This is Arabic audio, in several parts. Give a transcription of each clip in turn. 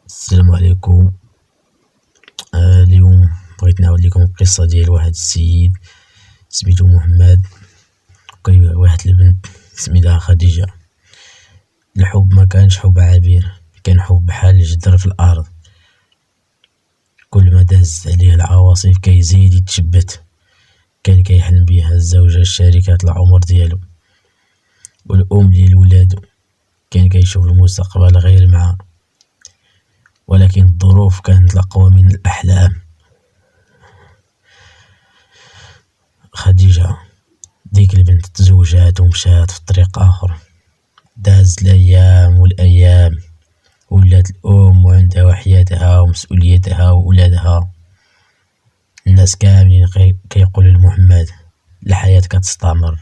السلام عليكم. اليوم بغيت نعاود لكم القصة ديال واحد السيد سميتو محمد، وكان واحد البنت سميتها خديجة. الحب ما كانش حب عابر، كان حب بحال الجدر في الأرض، كل ما دازت عليه العواصف كيزيد يتشبت. كان كيحلم بها الزوجة الشريكة العمر ديالو والأم ديال ولادو، كان كيشوف المستقبل غير معاه، ولكن الظروف كانت أقوى من الأحلام. خديجة ديك البنت تزوجات ومشات في طريق آخر، دازت الأيام والأيام، ولات الأم وعندها وحياتها ومسؤوليتها وولادها. الناس كاملين كيقولوا لمحمد الحياة كتستمر،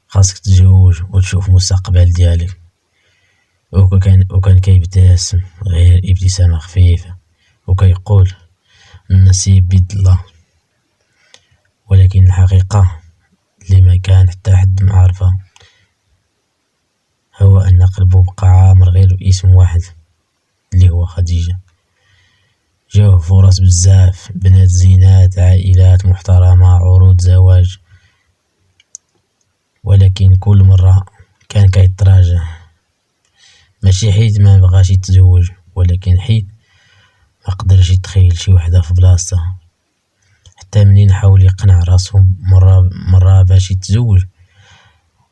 خاصك تتزوج وتشوف مستقبل ديالك. وكان كيبتسم غير ابتسامة خفيفة وكيقول النصيب بيد الله. ولكن الحقيقة اللي ما كان حتى حد معرفها هو أن قلبه بقى عامر غير باسم واحد اللي هو خديجة. جاوه فرص بزاف، بنات زينات، عائلات محترمة، عروض زواج، ولكن كل مرة كان كيتراجع، ماشي حيت ما بغاش يتزوج، ولكن حيت ما قدرش يتخيل شي وحدة في بلاصتها. حتى منين حاول يقنع راسو مرة باش يتزوج،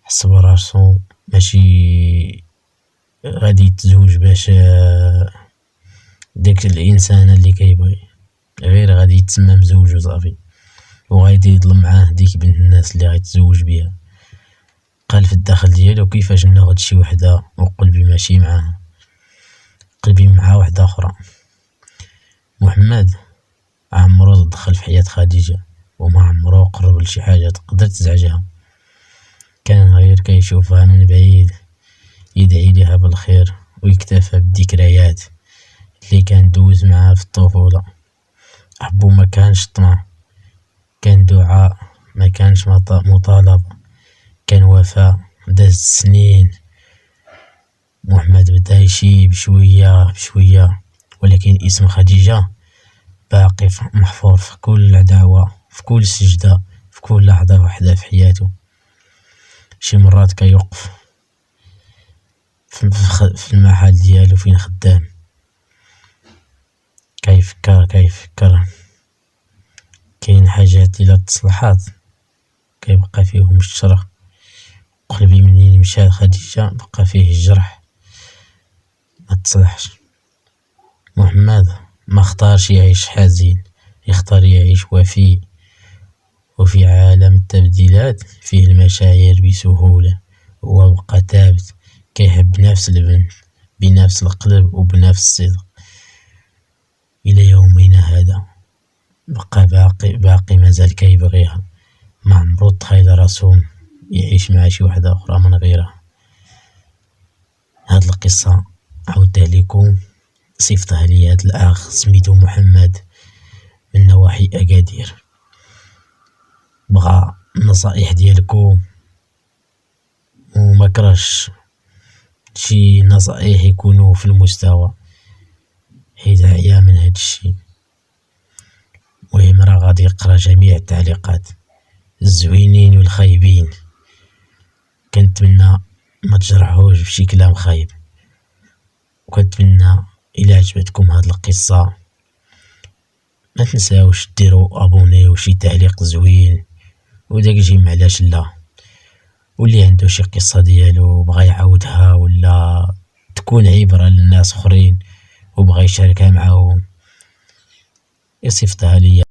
حس براسو ماشي غادي يتزوج باش داك الانسان اللي كيبغي، غير غادي يتسمى مزوج وصافي، وغادي يظلم معاه ديك بنت الناس اللي غيتزوج بها. قال في الداخل ديالو كيفاش ناخد شي وحدة وقلبي ماشي معاها، قلبي مع وحدة أخرى. محمد عمرو دخل في حياة خديجة وما عمرو قرب لشي حاجة تقدر تزعجها، كان غير كيشوفها من بعيد، يدعي لها بالخير ويكتفى بالذكريات اللي كان دوز معها في الطفولة. حبو ما كانش طمع، كان دعاء، ما كانش مطالبة، كان وفاء. داز سنين، محمد بدا يشيب شوية بشوية، ولكن اسم خديجة باقي محفور في كل عداوة، في كل سجدة، في كل لحظة وحدة في حياته. شي مرات كيوقف في المحل ديالو فين خدام، كيفكر كاين حاجات إلا تصلحات كيبقى فيهم الشرخ. قلبي منين مشى خديجة بقى فيه الجرح ما تصلحش. محمد ما اختارش يعيش حزين، يختار يعيش وفي، وفي عالم التبديلات فيه المشاعر بسهولة. هو بقى ثابت، كيحب نفس البنت بنفس القلب وبنفس الصدق إلى يومنا هذا. بقى باقي مازال كيبغيها، ما عمرو تخيل راسو يعيش مع شي وحدة أخرى من غيرها. هاد القصة عاودتها لكم، صيفطها لي هاد الأخ سميتو محمد من نواحي أكادير. بغا النصائح ديالكم وما كرهش شي نصائح يكونوا في المستوى، حيت عيا من هاد الشي. المهم راه غادي يقرا جميع التعليقات الزوينين والخايبين، كنتمنى ما تجرحوش بشي كلام خايب. وكنتمنى إلا عجبتكم هاد القصة ما تنساوش ديروا ابوني وشي تعليق زوين، وداك جيم علاش لا. واللي عنده شي قصة ديالو بغا يعاودها ولا تكون عبرة للناس اخرين وبغا يشاركها معاهم، يصيفطها ليا